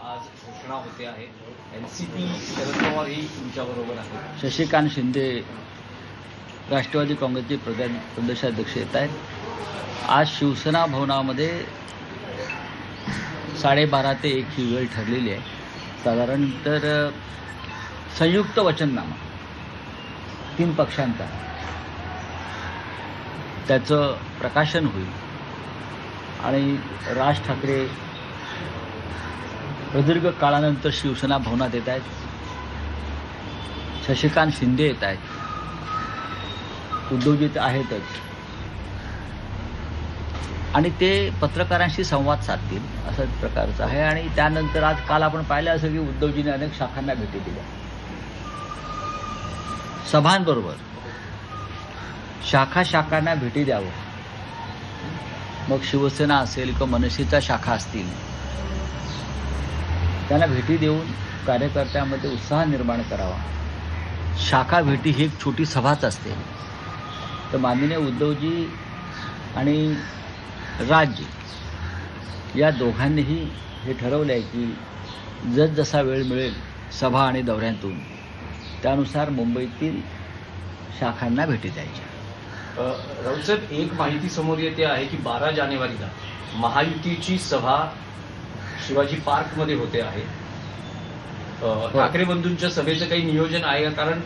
आज घोषणा होते आहे. एनसीपी शरद पवार ही तुमच्याबरोबर आहे. शशिकांत शिंदे राष्ट्रवादी काँग्रेसचे प्रदेशाध्यक्ष येत आहेत. आज शिवसेना भवनामध्ये 12:30 ते 1 ही वेळ ठरलेली आहे. साधारण तर संयुक्त वचननामा 3 पक्षांचा त्याचं प्रकाशन होईल आणि राज ठाकरे प्रदीर्घ काळानंतर शिवसेना भवनात येत आहेत. शशिकांत शिंदे येत आहेत. उद्धवजी आहेतच आणि ते पत्रकारांशी संवाद साधतील असं प्रकारचं आहे. आणि त्यानंतर आज काल आपण पाहिलं असं की उद्धवजींनी अनेक शाखांना भेटी दिल्या. सभांबरोबर शाखांना भेटी द्यावं. मग शिवसेना असेल किंवा मनसेच्या शाखा असतील त्यांना भेटी देऊन कार्यकर्त्यांमध्ये उत्साह निर्माण करावा. शाखा भेटी ही एक छोटी सभाच असते. तर माननीय उद्धवजी आणि राज्य या दोघांनीही हे ठरवलं आहे की जसा वेळ मिळेल सभा आणि दौऱ्यांतून त्यानुसार मुंबईतील शाखांना भेटी द्यायच्या. राऊतसाहेब, एक माहिती समोर येते आहे की 12 जानेवारीला महायुतीची सभा शिवाजी पार्कमध्ये होते आहे. ठाकरे बंधूंच्या सभेचं काही नियोजन आहे का? कारण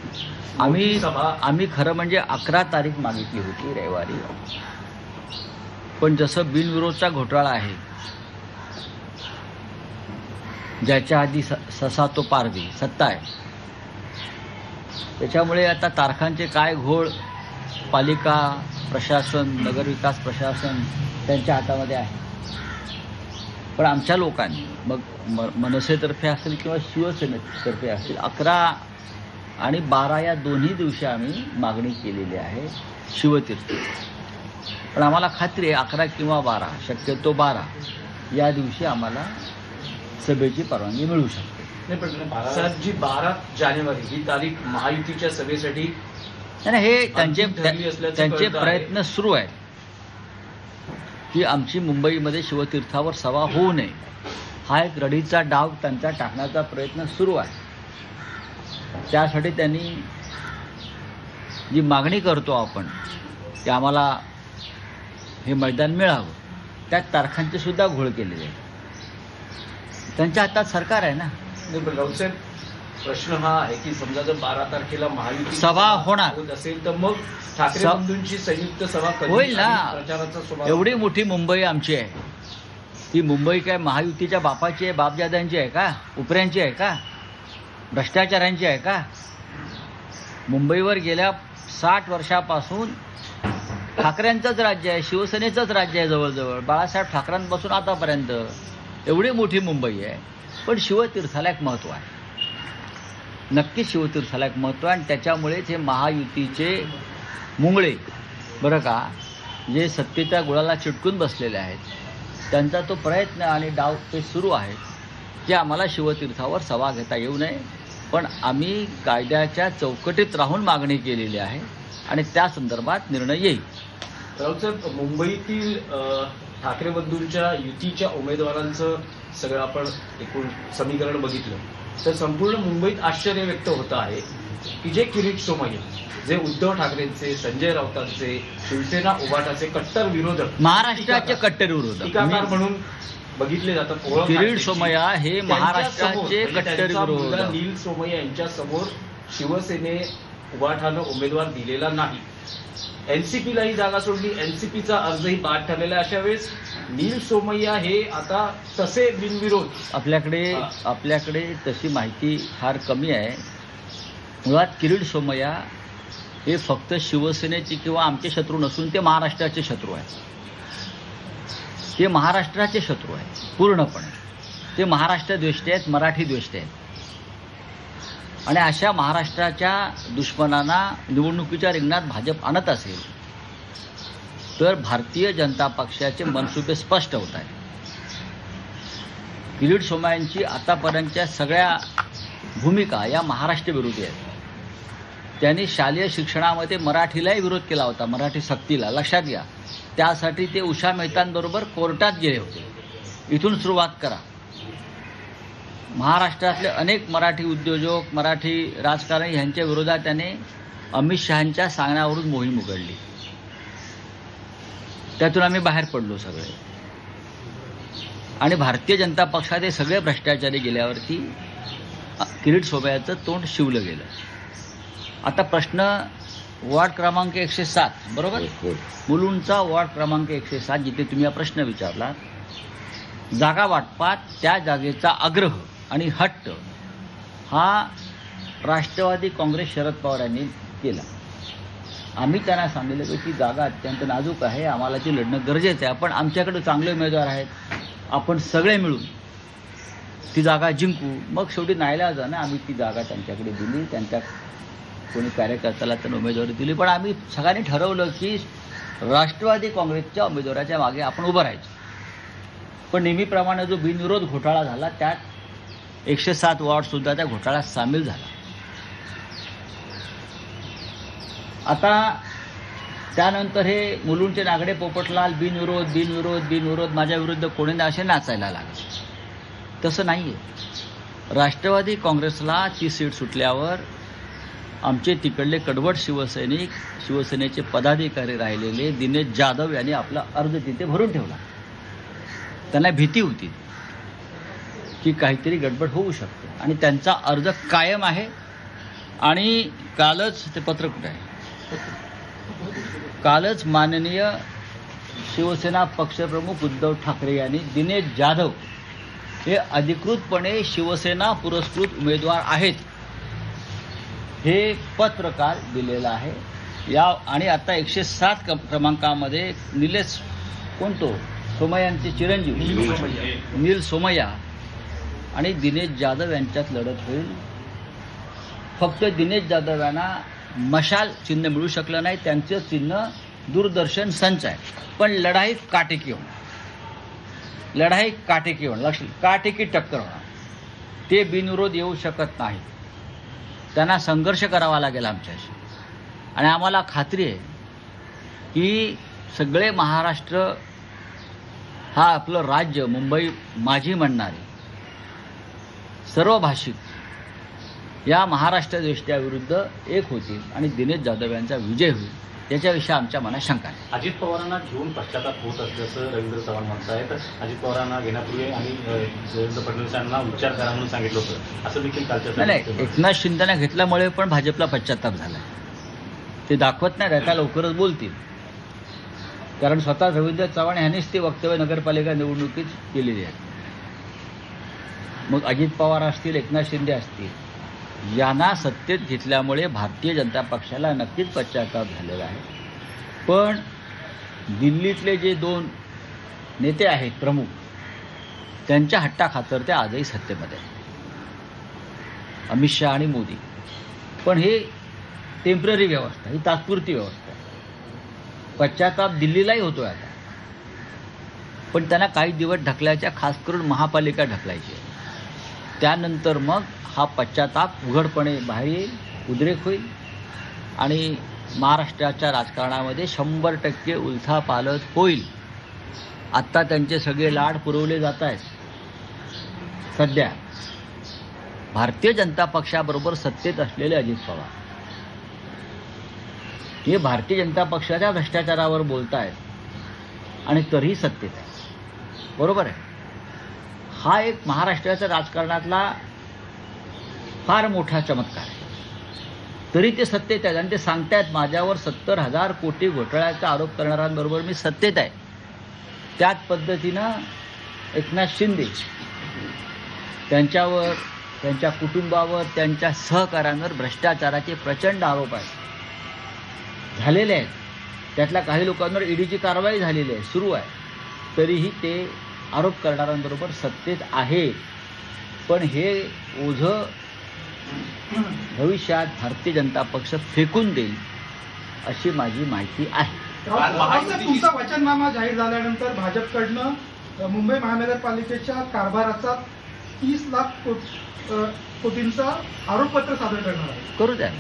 आम्ही खरं म्हणजे 11 तारीख मागितली होती रविवारी. पण जसं बिनविरोधचा घोटाळा आहे ज्याच्या आधी ससा तो पारधी सत्ता आहे, त्याच्यामुळे आता तारखांचे काय घोळ पालिका प्रशासन नगरविकास प्रशासन त्यांच्या हातामध्ये आहे. पण आमच्या लोकांनी मग मनसेतर्फे असेल किंवा शिवसेनेतर्फे असेल 11 आणि 12 या दोन्ही दिवशी आम्ही मागणी केलेली आहे शिवतीर्थ. पण आम्हाला खात्री आहे 11 किंवा 12 शक्यतो 12 या दिवशी आम्हाला सभेची परवानगी मिळू शकते. सर, जी 12 जानेवारी ही तारीख महायुतीच्या सभेसाठी नाही, हे त्यांचे प्रयत्न सुरू आहेत की आमची मुंबईमध्ये शिवतीर्थावर सभा होऊ नये. हा एक रडीचा डाव त्यांचा टाकण्याचा प्रयत्न सुरू आहे. त्यासाठी त्यांनी जी मागणी करतो आपण की आम्हाला हे मैदान मिळावं, त्या तारखांचे सुद्धा घोळ केलेले आहेत. त्यांच्या हातात सरकार आहे ना. राऊतसाहेब, प्रश्न हा आहे की समजा जर 12 तारखेला महायुती सभा होणार असेल तर मग ठाकरे बंधूंची संयुक्त सभा होईल ना. प्रचाराचा स्वभाव एवढी मोठी मुंबई आमची आहे. ती मुंबई काय महायुतीच्या बापाची आहे, बापजाद्यांची आहे का? उपऱ्यांची आहे का? भ्रष्टाचारांची आहे का? मुंबईवर गेल्या 60 वर्षापासून ठाकरेंचंच राज्य आहे, शिवसेनेचंच राज्य आहे. जवळजवळ बाळासाहेब ठाकरेंपासून आतापर्यंत एवढी मोठी मुंबई आहे. पण शिवतीर्थाला एक महत्त्व आहे. नक्कीच शिवतीर्थाला एक महत्त्व आहे. आणि त्याच्यामुळेच हे महायुतीचे मुंगळे बरं का, जे सत्तेच्या गुळाला चिटकून बसलेले आहेत, त्यांचा तो प्रयत्न आणि डाव ते सुरू आहे की आम्हाला शिवतीर्थावर सभा घेता येऊ नये. पण आम्ही कायद्याच्या चौकटीत राहून मागणी केलेली आहे आणि त्या संदर्भात निर्णय येईल. राऊतसाहेब, मुंबईतील ठाकरे बंधूंच्या युतीच्या उमेदवारांचं सगळं आपण एकूण समीकरण बघितलं तर संपूर्ण मुंबईत आश्चर्य व्यक्त होतं आहे की जे किरीट सोमय्या, जे उद्धव ठाकरेंचे, संजय राऊतांचे, शिवसेना उभाटाचे कट्टर विरोधक, महाराष्ट्राचे कट्टर विरोधक टीकाकार म्हणून बघितले जातात. किरीट सोमय्या हे महाराष्ट्राचे कट्टर विरोधक. नील सोमय्या यांच्या समोर शिवसेने उभाटानं उमेदवार दिलेला नाही. एनसीपीला ही जागा सोडली. एनसीपीचा अर्जही बाद ठरलेला. अशा वेळेस नील सोमय्या हे आता तसे बिनविरोध. आपल्याकडे तशी माहिती फार कमी आहे. मुळात किरीट सोमय्या हे फक्त शिवसेनेचे किंवा आमचे शत्रू नसून ते महाराष्ट्राचे शत्रू आहेत. ते महाराष्ट्राचे शत्रू आहेत पूर्णपणे. ते महाराष्ट्र द्वेष्टे आहेत, मराठी द्वेष्टे आहेत. आणि अशा महाराष्ट्राच्या दुश्मनांना निवडणुकीच्या रिंगणात भाजप आणत असेल तर भारतीय जनता पक्षाचे मनसुबे स्पष्ट होत आहेत. किरीट सोमय्यांची आतापर्यंतच्या सगळ्या भूमिका या महाराष्ट्र विरोधी आहेत. त्यांनी शालेय शिक्षणामध्ये मराठीलाही विरोध केला होता, मराठी सक्तीला. लक्षात घ्या, त्यासाठी ते उषा मेहतांबरोबर कोर्टात गेले होते. इथून सुरुवात करा. महाराष्ट्रातले अनेक मराठी उद्योजक, मराठी राजकारणी यांच्या विरोधात त्याने अमित शहांच्या सांगण्यावरून मोहीम उघडली. त्यातून आम्ही बाहेर पडलो सगळे, आणि भारतीय जनता पक्षात हे सगळे भ्रष्टाचारी गेल्यावरती किरीट सोमय्याचं तोंड शिवलं गेलं. आता प्रश्न वॉर्ड क्रमांक 107 बरोबर, मुलुंडचा वॉर्ड क्रमांक 107 जिथे तुम्ही हा प्रश्न विचारला, जागा वाटपात त्या जागेचा आग्रह आणि हट्ट हा राष्ट्रवादी काँग्रेस शरद पवार यांनी केला. आम्ही त्यांना सांगितलं की ती जागा अत्यंत नाजूक आहे, आम्हाला ती लढणं गरजेचं आहे, पण आमच्याकडे चांगले उमेदवार आहेत, आपण सगळे मिळून ती जागा जिंकू. मग शेवटी नाईलाजाने आम्ही ती जागा त्यांच्याकडे दिली, त्यांच्या कोणी कार्यकर्त्याला त्यांनी उमेदवारी दिली, पण आम्ही सगळ्यांनी ठरवलं की राष्ट्रवादी काँग्रेसच्या उमेदवाराच्या मागे आपण उभं राहायचं. पण नेहमीप्रमाणे जो बिनविरोध घोटाळा झाला त्यात 107 वॉर्डसुद्धा त्या घोटाळ्यात सामील झाला. आता त्यानंतर हे मुलुंडचे नागडे पोपटलाल बिनविरोध बिनविरोध बिनविरोध माझ्या विरुद्ध कोणी ना असे नाचायला लागले. तसं नाही आहे. राष्ट्रवादी काँग्रेसला ती सीट सुटल्यावर आमचे तिकडले कडवट शिवसैनिक, शिवसेनेचे पदाधिकारी राहिलेले दिनेश जाधव यांनी आपला अर्ज तिथे भरून ठेवला. त्यांना भीती होती की काहीतरी गडबड होऊ शकते, आणि त्यांचा अर्ज कायम आहे. आणि कालच ते पत्र कुठे आहे, कालच माननीय शिवसेना पक्षप्रमुख उद्धव ठाकरे यांनी दिनेश जाधव हे अधिकृतपणे शिवसेना पुरस्कृत उमेदवार आहेत हे पत्रकार दिलेलं आहे. या आणि आता 107 क्रमांकामध्ये निलेश कोणतो सोमय्यांचे चिरंजीव नील सोमय्या आणि दिनेश जाधव यांच्यात लढत होईल. फक्त दिनेश जाधव यांना मशाल चिन्ह मिळू शकलं नाही, त्यांचं चिन्ह दूरदर्शन संच आहे. पण लढाई काटेकी होणार, लढाई काटेकी होणार, काटेकी टक्कर होणार. ते बिनविरोध येऊ शकत नाही, त्यांना संघर्ष करावा लागेल आमच्याशी. आणि आम्हाला खात्री आहे की सगळे महाराष्ट्र हा आपलं राज्य, मुंबई माझी म्हणणारे सर्व भाषिक या महाराष्ट्र देशाविरुद्ध एक होतील आणि दिनेश जाधव यांचा विजय होईल, याच्याविषयी आमच्या मनात शंका आहे. अजित पवारांना घेऊन पश्चाताप होत असल्याचं रवींद्र चव्हाण म्हणत आहेत. अजित पवारांना घेण्यापूर्वी आणि देवेंद्र फडणवीसांना उच्चार करा म्हणून सांगितलं होतं, असं देखील कालच्या नाही. एकनाथ शिंदेना घेतल्यामुळे पण भाजपला पश्चाताप झाला. ते दाखवत नाही, आता लवकरच बोलतील, कारण स्वतः रवींद्र चव्हाण यांनीच ते वक्तव्य नगरपालिका निवडणुकीत केलेली आहे. मग अजित पवार असतील, एकनाथ शिंदे असतील, यांना सत्तेत घेतल्यामुळे भारतीय जनता पक्षाला नक्कीच पश्चाताप झालेला आहे. पण दिल्लीतले जे 2 नेते आहेत प्रमुख, त्यांच्या हट्टाखातर ते आजही सत्तेमध्ये आहेत, अमित शहा आणि मोदी. पण हे टेम्पररी व्यवस्था, ही तात्पुरती व्यवस्था. पश्चाताप दिल्लीलाही होतोय आता, पण त्यांना काही दिवस ढकलायच्या, खास करून महापालिका ढकलायची. त्यानंतर मग हा पश्चाताप उघडपणे बाहेर येईल, उद्रेक होईल आणि महाराष्ट्राच्या राजकारणामध्ये 100% उलथापालथ होईल. आत्ता त्यांचे सगळे लाड पुरवले जात आहेत. सध्या भारतीय जनता पक्षाबरोबर सत्तेत असलेले अजित पवार हे भारतीय जनता पक्षाच्या भ्रष्टाचारावर बोलत आहेत आणि तरीही सत्तेत आहे. बरोबर आहे. हा एक महाराष्ट्राच्या राजकारणातला फार मोठा चमत्कार आहे. तरी ते सत्तेत आहेत आणि ते सांगतायत माझ्यावर 70,000 कोटी घोटाळ्याचा आरोप करणाऱ्यांबरोबर मी सत्तेत आहे. त्याच पद्धतीनं एकनाथ शिंदे त्यांच्यावर, त्यांच्या कुटुंबावर, त्यांच्या सहकाऱ्यांवर भ्रष्टाचाराचे प्रचंड आरोप आहेत, झालेले आहेत. त्यातल्या काही लोकांवर ईडीची कारवाई झालेली आहे, सुरू आहे. तरीही ते आरोप करणाऱ्यांबरोबर सत्तेत आहे. पण हे ओझं भविष्यात भारतीय जनता पक्ष फेकून देईल अशी माझी माहिती आहे. तुमचा वचननामा जाहीर झाल्यानंतर भाजपकडनं मुंबई महानगरपालिकेच्या कारभाराचा 30 लाख कोटींचा आरोपपत्र सादर करणार आहे. करू द्या.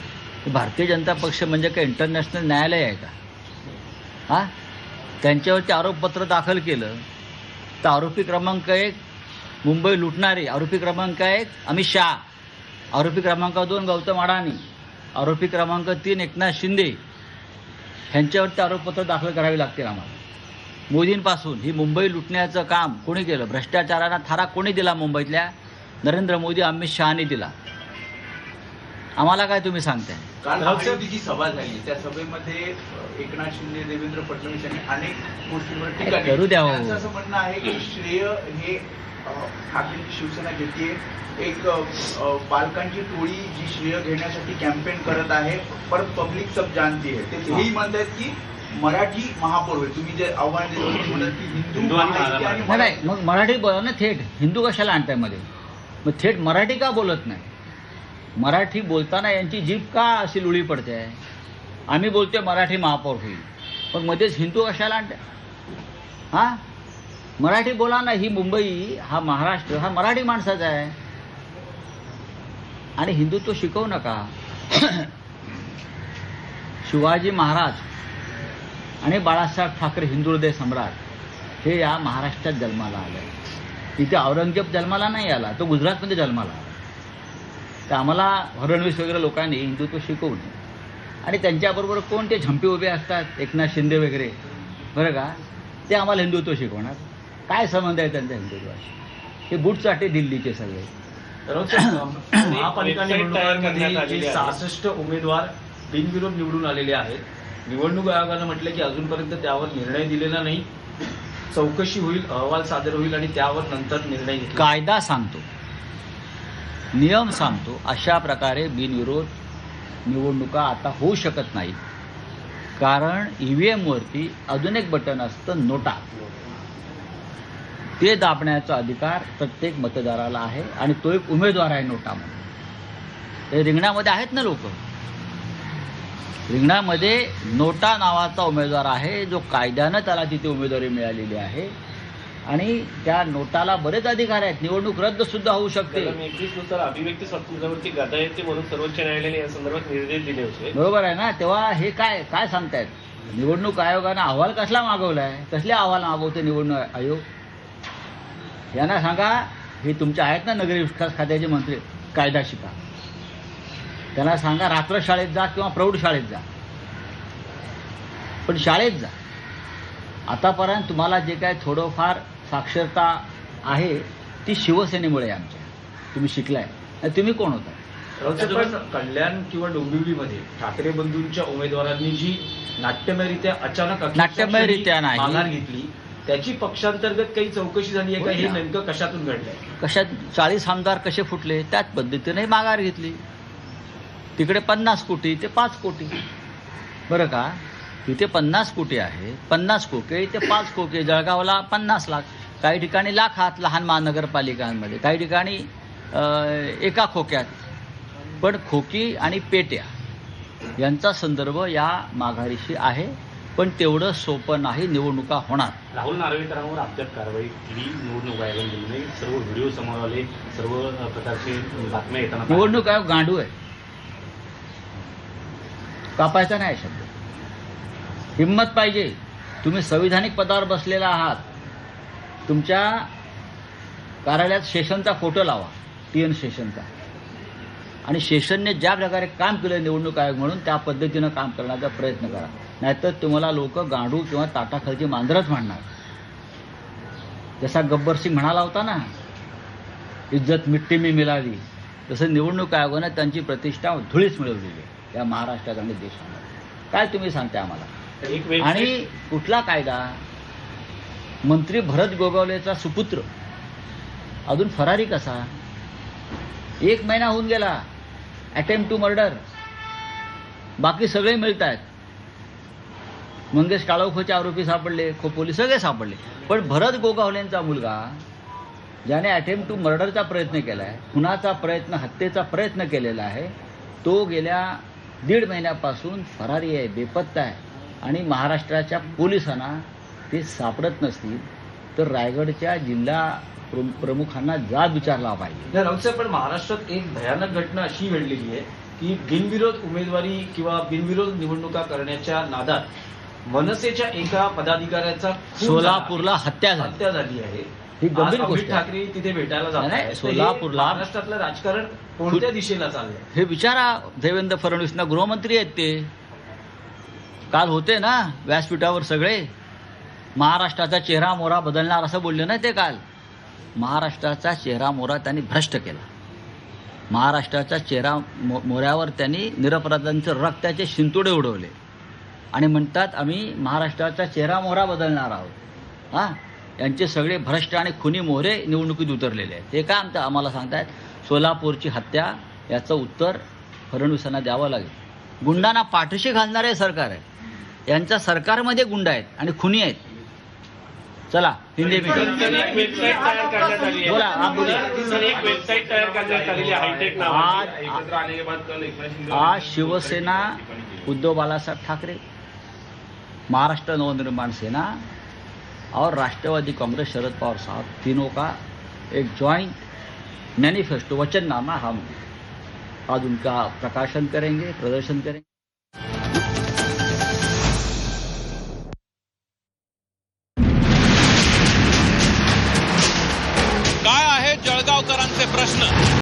भारतीय जनता पक्ष म्हणजे काय इंटरनॅशनल न्यायालय आहे का? त्यांच्यावरती आरोपपत्र दाखल केलं तर आरोपी क्रमांक 1 मुंबई लुटणारे आरोपी क्रमांक 1 अमित शहा, आरोपी क्रमांक 2 गौतम अडाणी, आरोपी क्रमांक 3 एकनाथ शिंदे ह्यांच्यावरती आरोपपत्र दाखल करावे लागतील आम्हाला. मोदींपासून ही मुंबई लुटण्याचं काम कोणी केलं? भ्रष्टाचाराला थारा कोणी दिला? मुंबईतल्या नरेंद्र मोदी अमित शहानी दिला. आम्हाला काय तुम्ही सांगताय? काल महायुतीची सभा झाली, त्या सभेमध्ये एकनाथ शिंदे, देवेंद्र फडणवीस यांनी अनेक गोष्टींवर टीका केली. करू द्या हो. त्यांचं असं म्हणणं आहे की श्रेय हे ठाकरेंची शिवसेना घेते. एक बालकांची टोळी जी श्रेय घेण्यासाठी कॅम्पेन करत आहे, पण पब्लिक सब जानती है. ते हेही म्हणतात की मराठी महापौर होईल. तुम्ही जे आव्हान दिलं होतं म्हणत की हिंदू महायुती आणि नाही नाही, मग मराठी बोला ना थेट. हिंदू कशाला आणताय मध्ये? मग थेट मराठी का बोलत नाही? मराठी बोलताना यांची जीभ का अशी लुळी पडते आहे? आम्ही बोलतोय मराठी महापौर होईल, पण मध्येच हिंदू कशाला आणताय? हां, मराठी बोला ना. ही मुंबई, हा महाराष्ट्र हा मराठी माणसाचा आहे. आणि हिंदुत्व शिकवू नका. शिवाजी महाराज आणि बाळासाहेब ठाकरे हिंदू हृदय सम्राट हे या महाराष्ट्रात जन्माला आले. इथे औरंगजेब जन्माला नाही आला, तो गुजरातमध्ये जन्माला आला. तर आम्हाला फडणवीस वगैरे लोकांनी हिंदुत्व शिकवू नये. आणि त्यांच्याबरोबर कोण ते झंपे उभे असतात, एकनाथ शिंदे वगैरे, बरं का, ते आम्हाला हिंदुत्व शिकवणार. काय संबंध आहे त्यांचा हिंदुत्वाशी? हे बुटचाटे दिल्लीचे सगळे. महापालिका निवडणुकांमध्ये जे 66 उमेदवार बिनविरोध निवडून आलेले आहेत, निवडणूक आयोगानं म्हटलं की अजूनपर्यंत त्यावर निर्णय दिलेला नाही. चौकशी होईल, अहवाल सादर होईल आणि त्यावर नंतर निर्णय घेतला. कायदा सांगतो, नियम सांगतो, अशा प्रकारे बिनविरोध निवडणुका आता होऊ शकत नाही. कारण EVM वरती अजून एक बटन असतं, नोटा. ते दाबण्याचा अधिकार प्रत्येक मतदाराला आहे आणि तो एक उमेदवार आहे नोटामध्ये. ते रिंगणामध्ये आहेत ना लोक. रिंगणामध्ये नोटा नावाचा उमेदवार आहे, जो कायद्यानं त्याला तिथे उमेदवारी मिळालेली आहे. आणि त्या नोटाला बरेच अधिकार आहेत. निवडणूक रद्द सुद्धा होऊ शकते. 21 नुसार अभिव्यक्ती स्वातंत्र्यावरती गदा येते म्हणून सर्वोच्च न्यायालयाने या संदर्भात निर्देश दिले होते. बरोबर आहे ना. तेव्हा हे काय काय सांगतायत? निवडणूक आयोगानं अहवाल कसला मागवलाय? कसले अहवाल मागवते निवडणूक आयोग? यांना सांगा, हे तुमचे आहेत ना नगरी विकास खात्याचे मंत्री, कायदा शिका. त्यांना सांगा रात्र शाळेत जा किंवा प्रौढ शाळेत जा, पण शाळेत जा. आतापर्यंत तुम्हाला जे काय थोडंफार साक्षरता आहे ती शिवसेनेमुळे आमच्या. तुम्ही शिकलाय. तुम्ही कोण होता? पण कल्याण किंवा डोंबिवलीमध्ये ठाकरे बंधूंच्या उमेदवारांनी जी नाट्यमयरित्या अचानक नाट्यमयरित्या नाही. माघार घेतली, त्याची पक्षांतर्गत काही चौकशी झाली आहे का? हे नेमकं कशातून घडलंय? कशात 40 आमदार कसे फुटले त्याच पद्धतीने माघार घेतली. तिकडे 50 कोटी ते 5 कोटी, बरं का. तिथे 50 कोटी आहे, 50 कोटी ते 5 कोटी. जळगावला 50 लाख, काही ठिकाणी लाखात लहान महानगरपालिकांमध्ये, काही ठिकाणी एका खोक्यात. पण खोकी आणि पेट्या यांचा संदर्भ या माघारीशी आहे. पण तेवढं सोपं नाही निवडणुका होणार. राहुल नार्वेकरांवर अद्याप कारवाई केली निवडणूक आयोगाने दिली नाही. सर्व व्हिडिओ समोर आले, सर्व प्रकारचे बातम्या येताना निवडणूक आयोग गांडू आहे. कापायचा नाही शब्द. हिंमत पाहिजे. तुम्ही संविधानिक पदावर बसलेला आहात. तुमच्या कार्यालयात शेषनचा फोटो लावा, TN शेषनचा. आणि शेषनने ज्या प्रकारे काम केलं निवडणूक आयोग म्हणून त्या पद्धतीनं काम करण्याचा प्रयत्न करा. नाहीतर तुम्हाला लोक गांडू किंवा ताटाखालची मांजरच म्हणणार. जसा गब्बर सिंग म्हणाला होता ना, इज्जत मिट्टी में मिळाली, तसं निवडणूक आयोगानं त्यांची प्रतिष्ठा धुळीच मिळवलेली आहे या महाराष्ट्रात आणि देशामध्ये. काय तुम्ही सांगताय आम्हाला? आणि कुठला कायदा? मंत्री भरत गोगावलेचा सुपुत्र अजून फरारी कसा? 1 महिना होऊन गेला. Attempt to murder. बाकी सगळे मिळत आहेत. मंगेश काळोखोचे आरोपी सापडले, खोपोली सगळे सापडले. पण भरत गोगावलेंचा मुलगा, ज्याने अटेम्प्ट टू मर्डरचा प्रयत्न केला आहे, खुनाचा प्रयत्न, हत्येचा प्रयत्न केलेला आहे, तो गेल्या 1.5 महिन्यापासून फरारी आहे, बेपत्ता आहे. आणि महाराष्ट्राच्या पोलिसांना ते सापडत नसतील तर रायगडच्या जिल्हा प्रमुखांना जाब विचारला पाहिजे. राऊत साहेब, पण महाराष्ट्रात एक भयानक घटना अशी घडलेली आहे की बिनविरोध उमेदवारी किंवा बिनविरोध निवडणुका करण्याच्या नादात मनसेच्या एका पदाधिकाऱ्याचा सोलापूरला हत्या झाली. आहे. ही आज गंभीर अमित गोष्ट आहे. ठाकरे तिथे भेटायला जात नाही, आहेत. सोलापूरला- महाराष्ट्रातलं राजकारण कोणत्या दिशेला चाललंय? हे विचारा देवेंद्र फडणवीसना, गृहमंत्री आहेत ते. काल होते ना व्यासपीठावर सगळे, महाराष्ट्राचा चेहरा मोहरा बदलणार असं बोलले ना ते काल. महाराष्ट्राचा चेहरा मोहरा त्यांनी भ्रष्ट केला. महाराष्ट्राच्या चेहरा मोहऱ्यावर त्यांनी निरपराधांचं रक्ताचे शिंतोडे उडवले आणि म्हणतात आम्ही महाराष्ट्राचा चेहरा मोहरा बदलणार आहोत. हां, यांचे सगळे भ्रष्ट आणि खुनी मोहरे निवडणुकीत उतरलेले आहेत. हे काय आम्हाला सांगतायत? सोलापूरची हत्या, याचं उत्तर फडणवीसांना द्यावं लागेल. गुंडांना पाठीशी घालणारे सरकार आहे. यांच्या सरकारमध्ये गुंड आहेत आणि खुनी आहेत. चला हिंदी में सर, एक वेबसाईट तयार करण्यात आली आहे. बोला, आप बोलिए. सर, एक वेबसाईट तयार करण्यात आलेली आहे हायटेक नावाची. आज शिवसेना उद्धव बालासाहेब ठाकरे, महाराष्ट्र नवनिर्माण सेना और राष्ट्रवादी कांग्रेस शरद पवार साहब तीनों का एक जॉइंट मैनिफेस्टो वचननामा हम आज उनका प्रकाशन करेंगे, प्रदर्शन करेंगे.